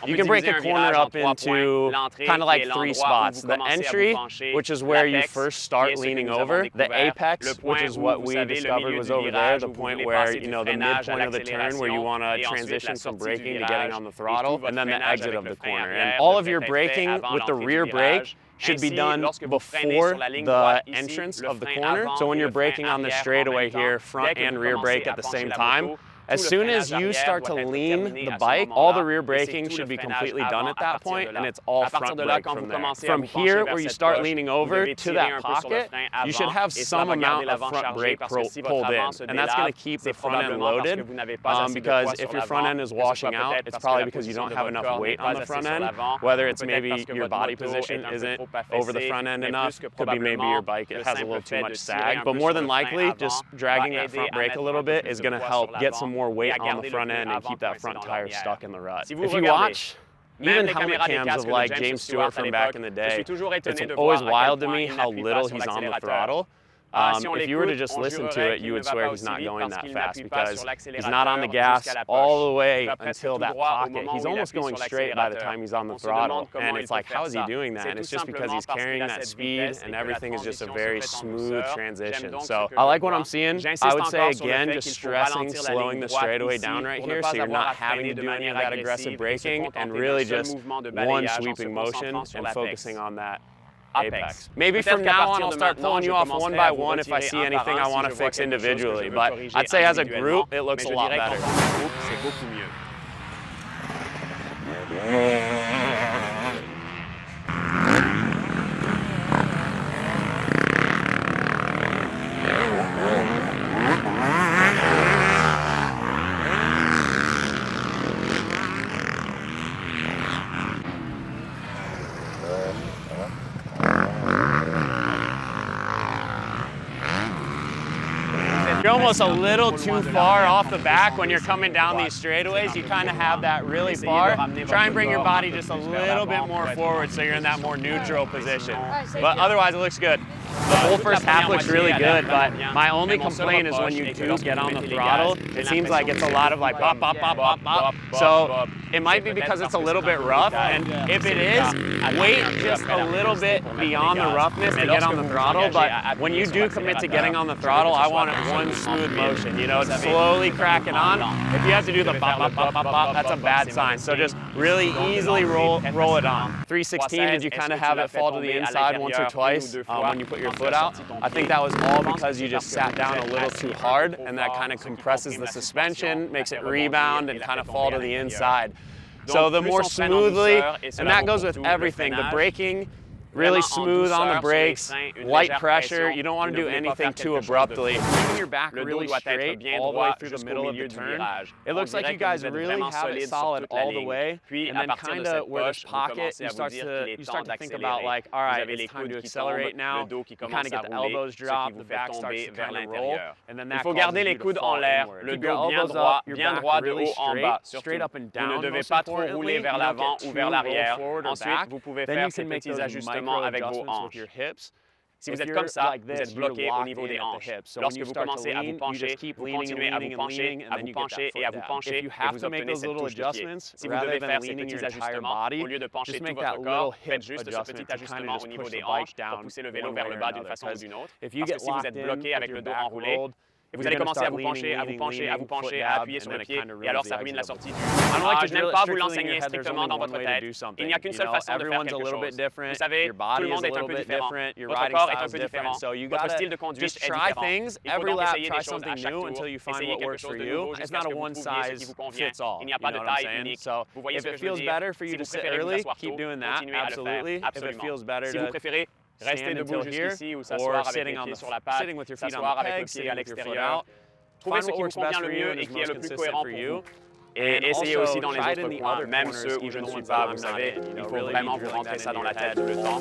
You can break a corner up into kind of like 3 spots. The entry, which is where you first start leaning over. The apex, which is what we discovered was over there, the point where, you know, the midpoint of the turn where you want to transition from braking to getting on the throttle, and then the exit of the corner. And all of your braking with the rear brake should be done before the entrance of the corner. So when you're braking on the straightaway here, front and rear brake at the same time, as soon as you start to lean the bike, all the rear braking should be completely done at that point, and it's all front brake from there. From here, where you start leaning over to that pocket, you should have some amount of front brake pulled in, and that's going to keep the front end loaded, because if your front end is washing out, it's probably because you don't have enough weight on the front end, whether it's maybe your body position isn't over the front end enough, could be maybe your bike has a little too much sag, but more than likely, just dragging that front brake a little bit is going to help get some more weight on the front end and keep that front tire stuck in the rut. If you watch even helmet cams of like James Stewart from back in the day, it's always wild to me how little he's on the throttle. If you were to just listen to it, you would swear he's not going that fast, because he's not on the gas all the way until that pocket. He's almost going straight by the time he's on the throttle, and it's like, how is he doing that? And it's just because he's carrying that speed, and everything is just a very smooth transition. So I like what I'm seeing. I would say, again, just stressing slowing the straightaway down right here, so you're not having to do any of that aggressive braking, and really just one sweeping motion and focusing on that apex. Maybe from now on I'll start pulling you off one by one if I see anything I want to fix individually, but I'd say as a group it looks a lot better. You're almost a little too far off the back when you're coming down these straightaways. You kind of have that really far. Try and bring your body just a little bit more forward so you're in that more neutral position. But otherwise, it looks good. The whole first half looks really good, but my only complaint is when you do get on the throttle, it seems like it's a lot of like bop, bop, bop, bop, bop. So it might be because it's a little bit rough, and if it is, wait just a little bit beyond the roughness to get on the throttle. But when you do commit to getting on the throttle, I want it one smooth motion, you know, slowly cracking on. If you have to do the bop, bop, bop, bop, bop, that's a bad sign. So just really easily roll it on. 316, did you kind of have it fall to the inside once or twice when you put your foot out? I think that was all because you just sat down a little too hard, and that kind of compresses the suspension, makes it rebound and kind of fall to the inside. So the more smoothly, and that goes with everything, the braking, really smooth on the brakes, light pressure. You don't want to do anything too abruptly. Keeping your back really straight all the way through the middle of the turn. It looks like you guys really have it solid all the way, and then kind of where this pocket, you start to think about like, all right, it's time to accelerate now. You kind of get the elbows drop, the back starts to kind of roll, and then that causes you to fall inward. Keep your elbows up, your back really straight up and down. Most importantly, you don't get too rolled forward or back. Then you can make those avec vos hanches. Si vous êtes comme ça, vous êtes bloqué au niveau des hanches. Lorsque vous commencez à vous pencher, vous continuez à vous pencher, à vous pencher et à vous pencher, et vous obtenez cette touche de pied. Si vous devez faire ces petits ajustements, au lieu de pencher tout votre corps, faites juste ce petit ajustement au niveau des hanches pour pousser le vélo vers le bas d'une façon ou d'une autre. Parce que si vous êtes bloqué avec le dos enroulé, et vous allez commencer à vous pencher, à vous pencher, à vous pencher, à appuyer sur le pied, et alors ça ruine la sortie du... Je n'aime pas vous l'enseigner strictement dans votre tête. Il n'y a qu'une seule façon de faire quelque chose. Vous savez, tout le monde est un peu différent. Votre corps est un peu différent. Votre style de conduite est différent. Il faut donc essayer des choses à chaque tour, essayer quelque chose de nouveau jusqu'à ce que vous trouviez ce qui vous convient. Il n'y a pas de taille unique. Vous voyez ce que je veux dire? Si vous préférez vous asseoir tôt, continuez à le faire, absolument. Si vous préférez rester debout jusqu'ici ou s'asseoir avec les pieds sur la patte, s'asseoir avec le pied à l'extérieur. Trouvez ce qui vous convient le mieux et qui est le plus cohérent pour vous. Et essayez aussi dans les autres coins, même ceux où je ne suis pas, vous savez, il faut vraiment vous rentrer ça dans la tête tout le temps.